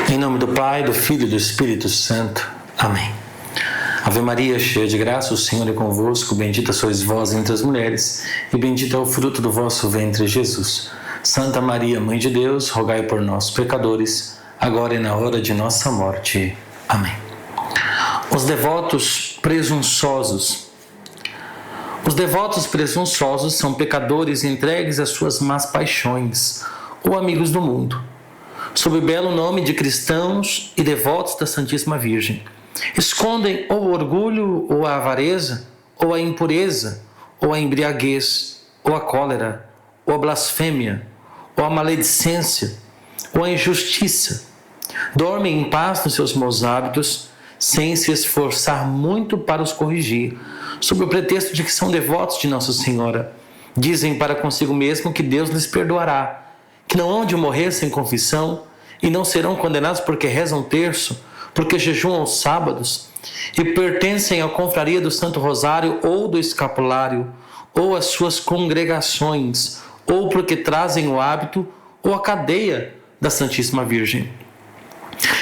Em nome do Pai, do Filho e do Espírito Santo. Amém. Ave Maria, cheia de graça, o Senhor é convosco. Bendita sois vós entre as mulheres, e bendito é o fruto do vosso ventre, Jesus. Santa Maria, Mãe de Deus, rogai por nós, pecadores, agora e na hora de nossa morte. Amém. Os devotos presunçosos. Os devotos presunçosos são pecadores entregues às suas más paixões, ou amigos do mundo, sob o belo nome de cristãos e devotos da Santíssima Virgem. Escondem ou o orgulho, ou a avareza, ou a impureza, ou a embriaguez, ou a cólera, ou a blasfêmia, ou a maledicência, ou a injustiça. Dormem em paz nos seus maus hábitos, sem se esforçar muito para os corrigir, sob o pretexto de que são devotos de Nossa Senhora. Dizem para consigo mesmo que Deus lhes perdoará, que não hão de morrer sem confissão e não serão condenados porque rezam terço, porque jejuam aos sábados e pertencem à confraria do Santo Rosário ou do Escapulário, ou às suas congregações, ou porque trazem o hábito ou a cadeia da Santíssima Virgem.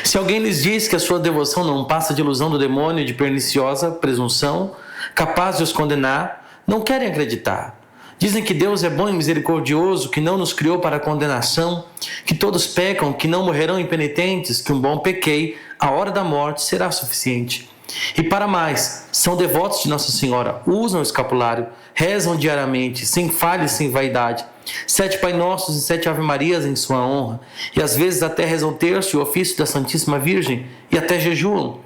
Se alguém lhes diz que a sua devoção não passa de ilusão do demônio e de perniciosa presunção, capaz de os condenar, não querem acreditar. Dizem que Deus é bom e misericordioso, que não nos criou para a condenação, que todos pecam, que não morrerão impenitentes, que um bom pequei, a hora da morte será suficiente. E para mais, são devotos de Nossa Senhora, usam o escapulário, rezam diariamente, sem falha e sem vaidade, 7 Pai Nossos e 7 Ave Marias em sua honra, e às vezes até rezam o terço e o ofício da Santíssima Virgem, e até jejuam,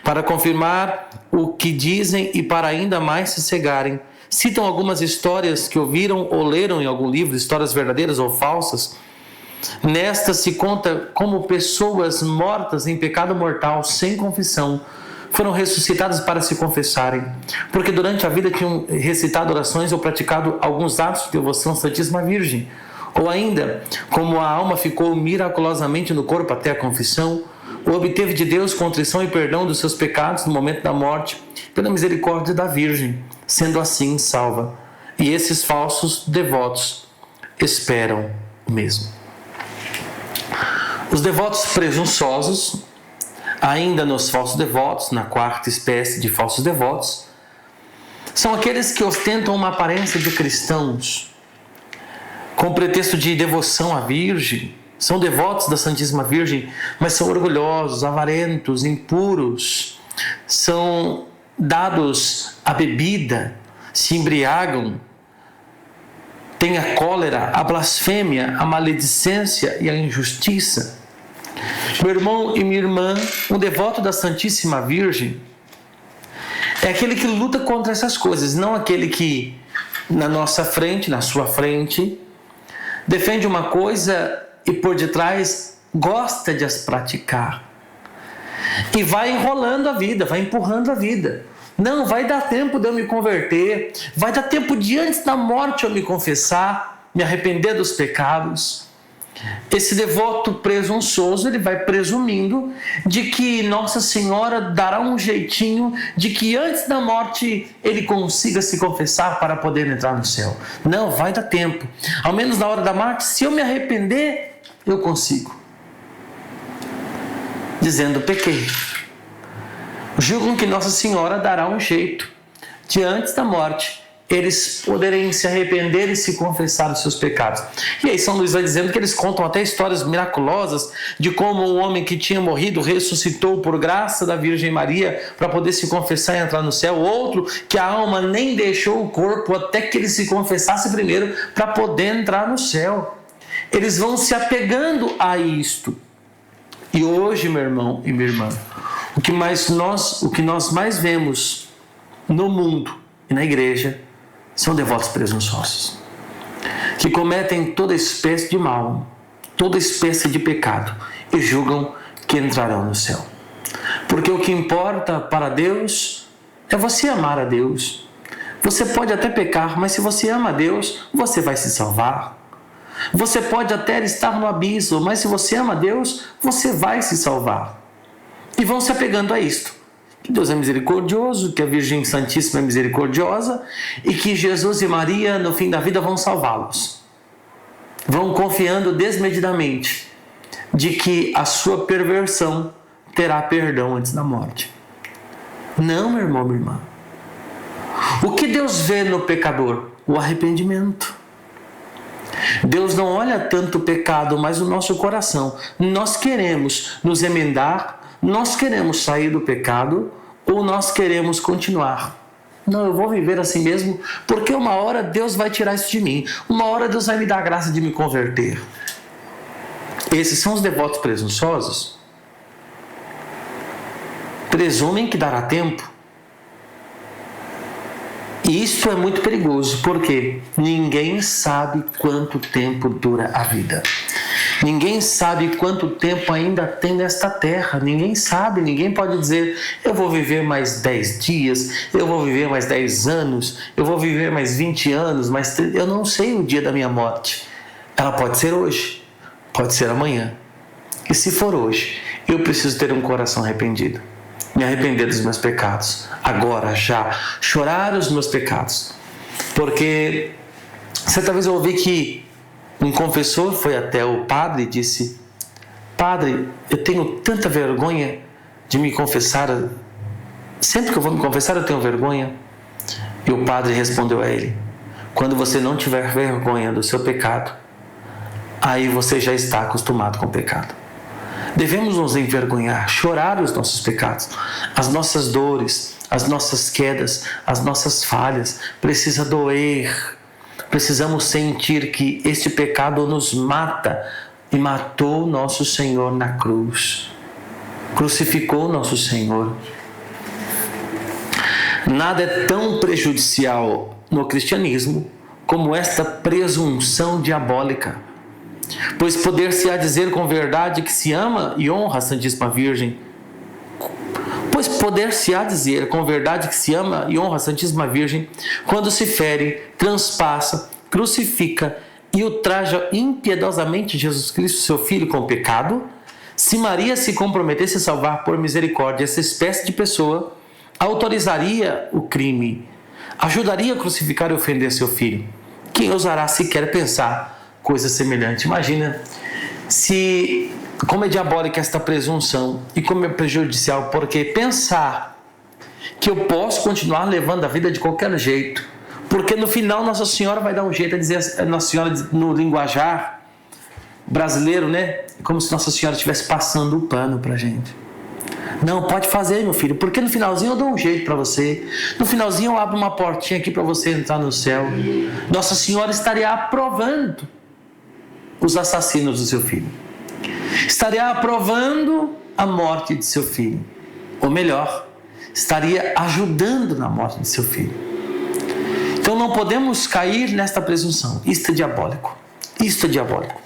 para confirmar o que dizem e para ainda mais se cegarem. Citam algumas histórias que ouviram ou leram em algum livro, histórias verdadeiras ou falsas. Nestas se conta como pessoas mortas em pecado mortal, sem confissão, foram ressuscitadas para se confessarem, porque durante a vida tinham recitado orações ou praticado alguns atos de devoção à Santíssima Virgem. Ou ainda, como a alma ficou miraculosamente no corpo até a confissão, ou obteve de Deus contrição e perdão dos seus pecados no momento da morte, pela misericórdia da Virgem, sendo assim salva. E esses falsos devotos esperam o mesmo. Os devotos presunçosos, ainda nos falsos devotos, na quarta espécie de falsos devotos, são aqueles que ostentam uma aparência de cristãos, com pretexto de devoção à Virgem. São devotos da Santíssima Virgem, mas são orgulhosos, avarentos, impuros, são dados à bebida, se embriagam, têm a cólera, a blasfêmia, a maledicência e a injustiça. Meu irmão e minha irmã, um devoto da Santíssima Virgem é aquele que luta contra essas coisas, não aquele que na nossa frente, na sua frente, defende uma coisa e por detrás gosta de as praticar. E vai enrolando a vida, vai empurrando a vida. Não, vai dar tempo de eu me converter, vai dar tempo de antes da morte eu me confessar, me arrepender dos pecados. Esse devoto presunçoso, ele vai presumindo de que Nossa Senhora dará um jeitinho de que antes da morte ele consiga se confessar para poder entrar no céu. Não, vai dar tempo. Ao menos na hora da morte, se eu me arrepender, eu consigo. Dizendo, pequei. Julgam que Nossa Senhora dará um jeito de antes da morte eles poderem se arrepender e se confessar dos seus pecados. E aí São Luís vai dizendo que eles contam até histórias miraculosas de como um homem que tinha morrido ressuscitou por graça da Virgem Maria para poder se confessar e entrar no céu. Outro que a alma nem deixou o corpo até que ele se confessasse primeiro para poder entrar no céu. Eles vão se apegando a isto. E hoje, meu irmão e minha irmã, o que nós mais vemos no mundo e na igreja são devotos presunçosos, que cometem toda espécie de mal, toda espécie de pecado e julgam que entrarão no céu. Porque o que importa para Deus é você amar a Deus. Você pode até pecar, mas se você ama a Deus, você vai se salvar. Você pode até estar no abismo, mas se você ama a Deus, você vai se salvar. E vão se apegando a isto. Que Deus é misericordioso, que a Virgem Santíssima é misericordiosa e que Jesus e Maria, no fim da vida, vão salvá-los. Vão confiando desmedidamente de que a sua perversão terá perdão antes da morte. Não, meu irmão, minha irmã. O que Deus vê no pecador? O arrependimento. Deus não olha tanto o pecado, mas o nosso coração. Nós queremos nos emendar, nós queremos sair do pecado ou nós queremos continuar. Não, eu vou viver assim mesmo, porque uma hora Deus vai tirar isso de mim. Uma hora Deus vai me dar a graça de me converter. Esses são os devotos presunçosos. Presumem que dará tempo. E isso é muito perigoso, porque ninguém sabe quanto tempo dura a vida. Ninguém sabe quanto tempo ainda tem nesta terra. Ninguém sabe, ninguém pode dizer, eu vou viver mais 10 dias, eu vou viver mais 10 anos, eu vou viver mais 20 anos, mais 30. Eu não sei o dia da minha morte. Ela pode ser hoje, pode ser amanhã. E se for hoje, eu preciso ter um coração arrependido. Me arrepender dos meus pecados. Agora, já. Chorar os meus pecados. Porque certa vez eu ouvi que um confessor foi até o padre e disse: Padre, eu tenho tanta vergonha de me confessar. Sempre que eu vou me confessar eu tenho vergonha. E o padre respondeu a ele: quando você não tiver vergonha do seu pecado, aí você já está acostumado com o pecado. Devemos nos envergonhar, chorar os nossos pecados, as nossas dores, as nossas quedas, as nossas falhas. Precisa doer. Precisamos sentir que este pecado nos mata e matou nosso Senhor na cruz. Crucificou nosso Senhor. Nada é tão prejudicial no cristianismo como esta presunção diabólica. Pois poder-se-á dizer com verdade que se ama e honra a Santíssima Virgem. Pois poder-se-á dizer com verdade que se ama e honra a Santíssima Virgem quando se fere, transpassa, crucifica e ultraja impiedosamente Jesus Cristo, seu Filho, com o pecado? Se Maria se comprometesse a salvar por misericórdia essa espécie de pessoa, autorizaria o crime, ajudaria a crucificar e ofender seu Filho. Quem ousará sequer pensar coisa semelhante? Imagina se como é diabólica esta presunção e como é prejudicial, porque pensar que eu posso continuar levando a vida de qualquer jeito, porque no final Nossa Senhora vai dar um jeito, a dizer, Nossa Senhora no linguajar brasileiro, né? Como se Nossa Senhora estivesse passando o pano pra gente. Não, pode fazer, meu filho, porque no finalzinho eu dou um jeito para você. No finalzinho eu abro uma portinha aqui para você entrar no céu. Nossa Senhora estaria aprovando os assassinos do seu filho. Estaria aprovando a morte de seu filho. Ou melhor, estaria ajudando na morte de seu filho. Então não podemos cair nesta presunção. Isto é diabólico. Isto é diabólico.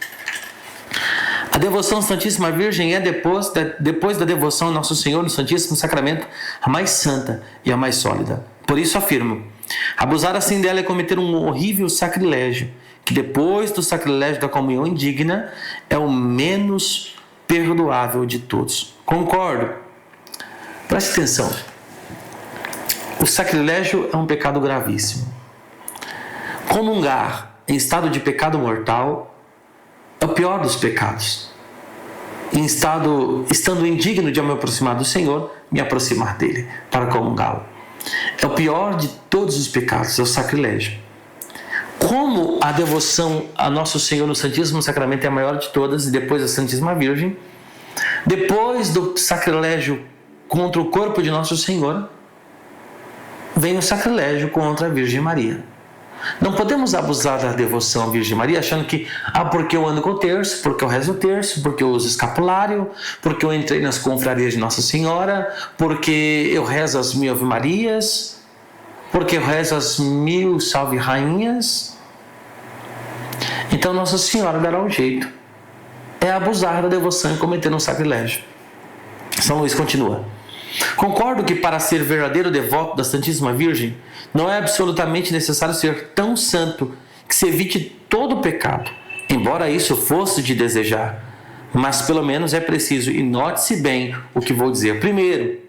A devoção à Santíssima Virgem é, depois da devoção ao Nosso Senhor no Santíssimo Sacramento, a mais santa e a mais sólida. Por isso afirmo, abusar assim dela é cometer um horrível sacrilégio, que depois do sacrilégio da comunhão indigna é o menos perdoável de todos. Concordo. Preste atenção. O sacrilégio é um pecado gravíssimo. Comungar em estado de pecado mortal é o pior dos pecados. Estando indigno de me aproximar do Senhor, me aproximar dele para comungá-lo. É o pior de todos os pecados, é o sacrilégio. Como a devoção a Nosso Senhor no Santíssimo Sacramento é a maior de todas, e depois a Santíssima Virgem, depois do sacrilégio contra o corpo de Nosso Senhor, vem o sacrilégio contra a Virgem Maria. Não podemos abusar da devoção à Virgem Maria achando que, porque eu ando com o terço, porque eu rezo o terço, porque eu uso escapulário, porque eu entrei nas confrarias de Nossa Senhora, porque eu rezo as 1000 Ave Marias, porque eu rezo as 1000 Salve Rainhas. Então Nossa Senhora dará um jeito. É abusar da devoção e cometer um sacrilégio. São Luís continua. Concordo que para ser verdadeiro devoto da Santíssima Virgem, não é absolutamente necessário ser tão santo que se evite todo o pecado, embora isso fosse de desejar. Mas pelo menos é preciso, e note-se bem o que vou dizer. Primeiro,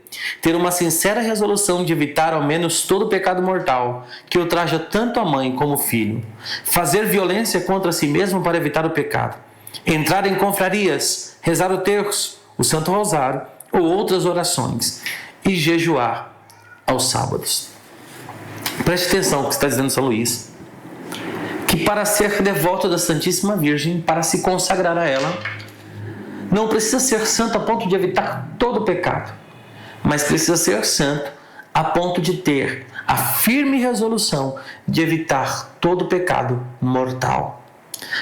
ter uma sincera resolução de evitar ao menos todo o pecado mortal, que ultraja tanto a mãe como o filho. Fazer violência contra si mesmo para evitar o pecado. entrar em confrarias, rezar o terço, o Santo Rosário ou outras orações e jejuar aos sábados. Preste atenção no que está dizendo São Luís, que para ser devoto da Santíssima Virgem, para se consagrar a ela, não precisa ser santo a ponto de evitar todo o pecado, mas precisa ser santo a ponto de ter a firme resolução de evitar todo o pecado mortal.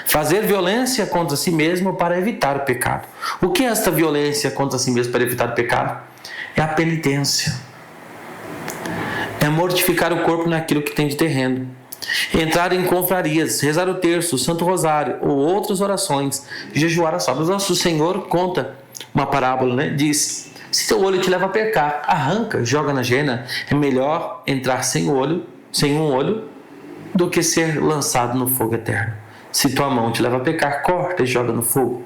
Fazer violência contra si mesmo para evitar o pecado. O que é esta violência contra si mesmo para evitar o pecado? É a penitência. É mortificar o corpo naquilo que tem de terreno. Entrar em confrarias, rezar o terço, o Santo Rosário ou outras orações, jejuar as sábados. Nosso Senhor conta uma parábola, né? Diz: se teu olho te leva a pecar, arranca, joga na gena. É melhor entrar sem um olho, do que ser lançado no fogo eterno. Se tua mão te leva a pecar, corta e joga no fogo.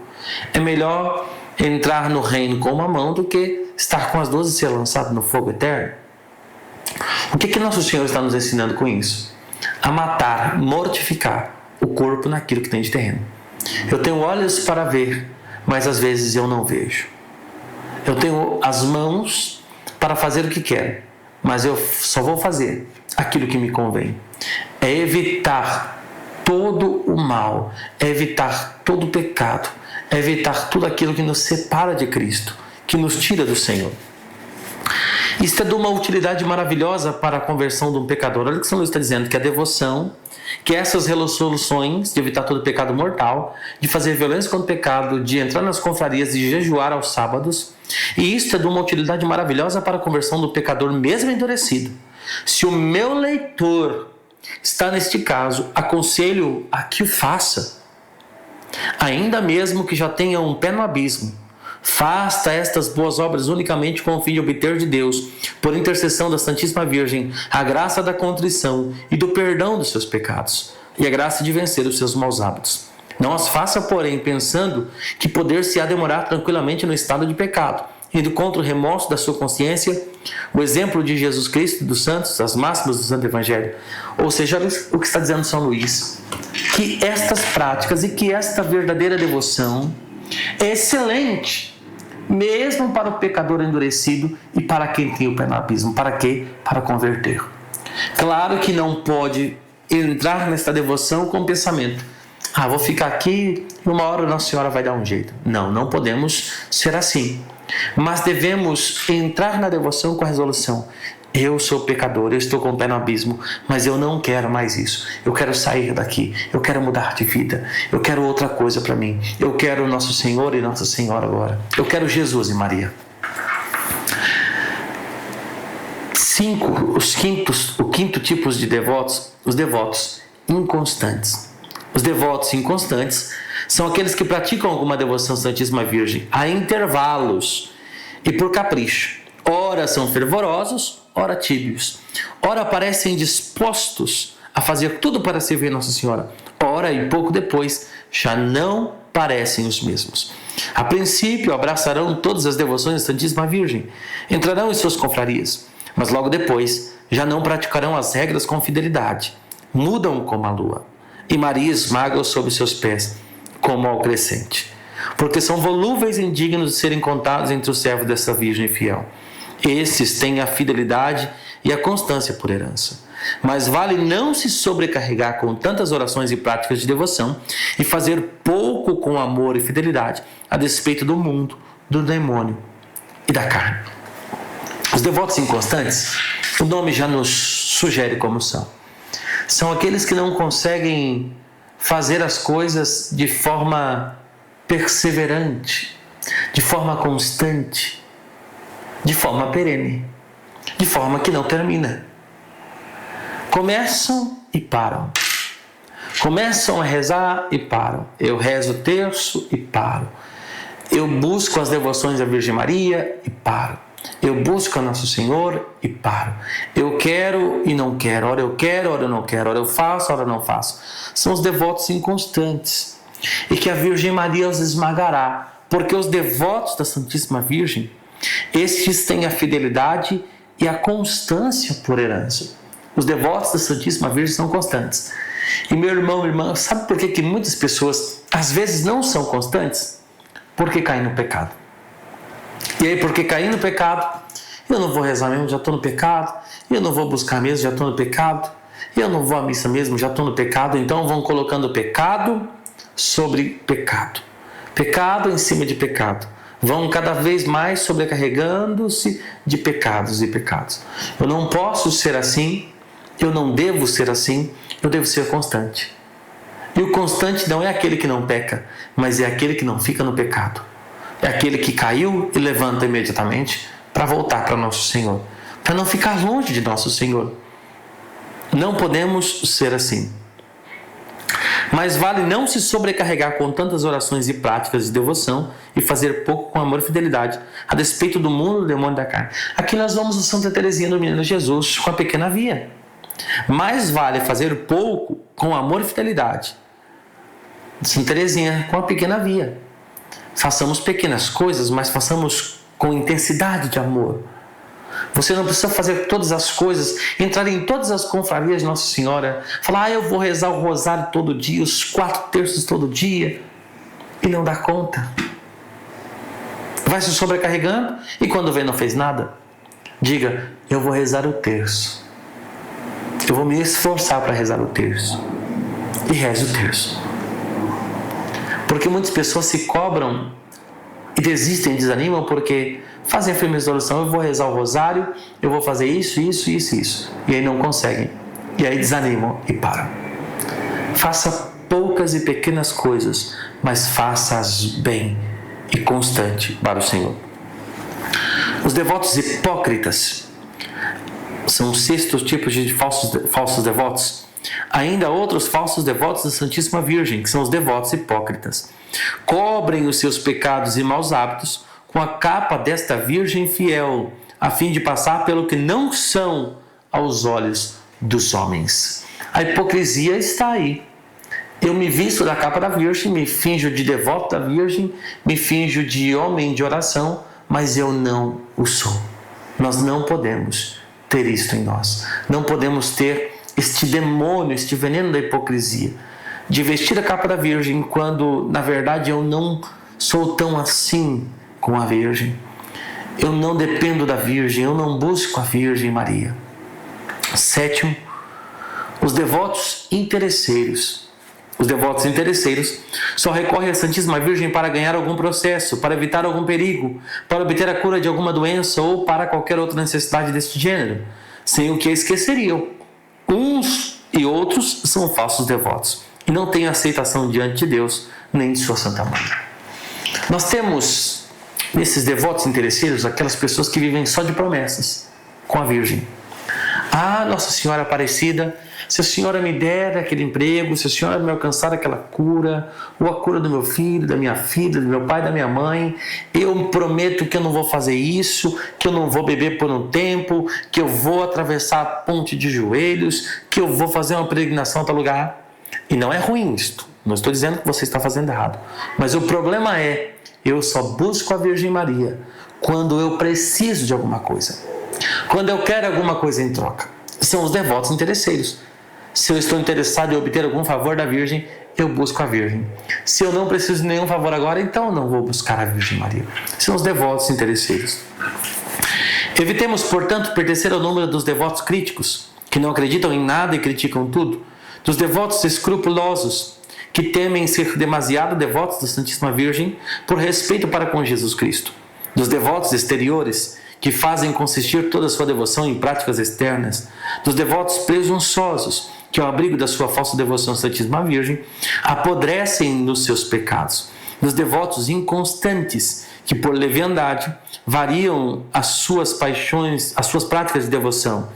É melhor entrar no reino com uma mão do que estar com as duas e ser lançado no fogo eterno. O que Nosso Senhor está nos ensinando com isso? A matar, mortificar o corpo naquilo que tem de terreno. Eu tenho olhos para ver, mas às vezes eu não vejo. Eu tenho as mãos para fazer o que quero, mas eu só vou fazer aquilo que me convém. É evitar todo o mal, é evitar todo o pecado, é evitar tudo aquilo que nos separa de Cristo, que nos tira do Senhor. Isto é de uma utilidade maravilhosa para a conversão de um pecador. Olha o que São Luís está dizendo, que a devoção, que essas resoluções de evitar todo pecado mortal, de fazer violência contra o pecado, de entrar nas confrarias e jejuar aos sábados, e isto é de uma utilidade maravilhosa para a conversão do pecador mesmo endurecido. Se o meu leitor está neste caso, aconselho a que o faça, ainda mesmo que já tenha um pé no abismo. Faça estas boas obras unicamente com o fim de obter de Deus, por intercessão da Santíssima Virgem, a graça da contrição e do perdão dos seus pecados, e a graça de vencer os seus maus hábitos. Não as faça, porém, pensando que poder-se-á demorar tranquilamente no estado de pecado, indo contra o remorso da sua consciência, o exemplo de Jesus Cristo e dos santos, as máximas do Santo Evangelho. Ou seja, olha o que está dizendo São Luís, que estas práticas e que esta verdadeira devoção é excelente, mesmo para o pecador endurecido e para quem tem o pé no abismo. Para quê? Para converter. Claro que não pode entrar nesta devoção com o pensamento: vou ficar aqui e uma hora Nossa Senhora vai dar um jeito. Não podemos ser assim. Mas devemos entrar na devoção com a resolução: eu sou pecador, eu estou com o pé no abismo, mas eu não quero mais isso. Eu quero sair daqui, eu quero mudar de vida, eu quero outra coisa para mim. Eu quero Nosso Senhor e Nossa Senhora agora. Eu quero Jesus e Maria. 5. O quinto tipo de devotos, os devotos inconstantes. Os devotos inconstantes são aqueles que praticam alguma devoção à Santíssima Virgem a intervalos e por capricho. Ora são fervorosos, ora tíbios. Ora parecem dispostos a fazer tudo para servir Nossa Senhora. Ora, e pouco depois, já não parecem os mesmos. A princípio, abraçarão todas as devoções à Santíssima Virgem. Entrarão em suas confrarias. Mas logo depois, já não praticarão as regras com fidelidade. Mudam como a lua. E Maria esmaga-os sob seus pés, como ao crescente. Porque são volúveis e indignos de serem contados entre os servos dessa Virgem fiel. Esses têm a fidelidade e a constância por herança. Mas vale não se sobrecarregar com tantas orações e práticas de devoção e fazer pouco com amor e fidelidade, a despeito do mundo, do demônio e da carne. Os devotos inconstantes, o nome já nos sugere como são. São aqueles que não conseguem fazer as coisas de forma perseverante, de forma constante, de forma perene, de forma que não termina. Começam e param. Começam a rezar e param. Eu rezo o terço e paro. Eu busco as devoções da Virgem Maria e paro. Eu busco a Nosso Senhor e paro. Eu quero e não quero. Ora eu quero, ora eu não quero. Ora eu faço, ora eu não faço. São os devotos inconstantes. E que a Virgem Maria os esmagará. Porque os devotos da Santíssima Virgem, estes têm a fidelidade e a constância por herança. Os devotos da Santíssima Virgem são constantes. E meu irmão, minha irmã, sabe por que muitas pessoas às vezes não são constantes? Porque caem no pecado. E aí, porque caem no pecado, eu não vou rezar mesmo, já estou no pecado. Eu não vou buscar mesmo, já estou no pecado. Eu não vou à missa mesmo, já estou no pecado. Então vão colocando pecado sobre pecado. Pecado em cima de pecado. Vão cada vez mais sobrecarregando-se de pecados e pecados. Eu não posso ser assim, eu não devo ser assim, eu devo ser constante. E o constante não é aquele que não peca, mas é aquele que não fica no pecado. É aquele que caiu e levanta imediatamente para voltar para nosso Senhor, para não ficar longe de nosso Senhor. Não podemos ser assim. Mas vale não se sobrecarregar com tantas orações e práticas de devoção e fazer pouco com amor e fidelidade, a despeito do mundo, do demônio e da carne. Aqui nós vamos no Santa Teresinha do Menino Jesus com a pequena via. Mais vale fazer pouco com amor e fidelidade. Santa Teresinha com a pequena via. Façamos pequenas coisas, mas façamos com intensidade de amor. Você não precisa fazer todas as coisas, entrar em todas as confrarias de Nossa Senhora, falar, eu vou rezar o rosário todo dia, os 4 terços todo dia, e não dar conta. Vai se sobrecarregando e quando vê não fez nada, diga, eu vou rezar o terço. Eu vou me esforçar para rezar o terço. E reze o terço. Porque muitas pessoas se cobram e desistem, desanimam porque fazem a firme resolução, eu vou rezar o rosário, eu vou fazer isso. E aí não conseguem. E aí desanimam e param. Faça poucas e pequenas coisas, mas faça-as bem e constante para o Senhor. Os devotos hipócritas são o 6º tipo de falsos devotos. Ainda outros falsos devotos da Santíssima Virgem, que são os devotos hipócritas. Cobrem os seus pecados e maus hábitos com a capa desta Virgem fiel, a fim de passar pelo que não são aos olhos dos homens. A hipocrisia está aí. Eu me visto da capa da Virgem, me finjo de devoto da Virgem, me finjo de homem de oração, mas eu não o sou. Nós não podemos ter isto em nós. Não podemos ter este demônio, este veneno da hipocrisia, de vestir a capa da Virgem, quando na verdade eu não sou tão assim com a Virgem. Eu não dependo da Virgem, eu não busco a Virgem Maria. 7º, os devotos interesseiros. Os devotos interesseiros só recorrem à Santíssima Virgem para ganhar algum processo, para evitar algum perigo, para obter a cura de alguma doença ou para qualquer outra necessidade deste gênero, sem o que a esqueceriam. Uns e outros são falsos devotos e não têm aceitação diante de Deus nem de sua Santa Mãe. Nós temos nesses devotos interesseiros aquelas pessoas que vivem só de promessas com a Virgem. Ah, Nossa Senhora Aparecida, se a Senhora me der aquele emprego, se a Senhora me alcançar aquela cura, ou a cura do meu filho, da minha filha, do meu pai, da minha mãe, eu prometo que eu não vou fazer isso, que eu não vou beber por um tempo, que eu vou atravessar a ponte de joelhos, que eu vou fazer uma peregrinação a tal lugar. E não é ruim isto, não estou dizendo que você está fazendo errado, mas o problema é, eu só busco a Virgem Maria quando eu preciso de alguma coisa, quando eu quero alguma coisa em troca. São os devotos interesseiros. Se eu estou interessado em obter algum favor da Virgem, eu busco a Virgem. Se eu não preciso de nenhum favor agora, então eu não vou buscar a Virgem Maria. São os devotos interesseiros. Evitemos, portanto, pertencer ao número dos devotos críticos, que não acreditam em nada e criticam tudo, dos devotos escrupulosos, que temem ser demasiado devotos da Santíssima Virgem por respeito para com Jesus Cristo, dos devotos exteriores, que fazem consistir toda a sua devoção em práticas externas, dos devotos presunçosos, que ao abrigo da sua falsa devoção à Santíssima Virgem, apodrecem nos seus pecados, dos devotos inconstantes, que por leviandade variam as suas paixões, as suas práticas de devoção,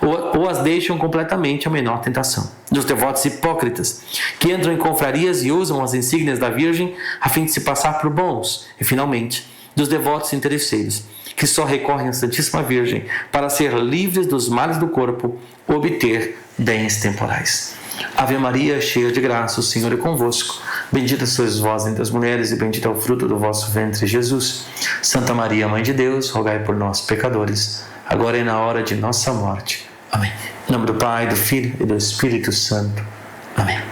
ou as deixam completamente à menor tentação, dos devotos hipócritas, que entram em confrarias e usam as insígnias da Virgem a fim de se passar por bons, e finalmente, dos devotos interesseiros, que só recorrem à Santíssima Virgem para ser livres dos males do corpo, obter bens temporais. Ave Maria, cheia de graça, o Senhor é convosco. Bendita sois vós entre as mulheres e bendito é o fruto do vosso ventre, Jesus. Santa Maria, Mãe de Deus, rogai por nós, pecadores, agora e na hora de nossa morte. Amém. Em nome do Pai, do Filho e do Espírito Santo. Amém.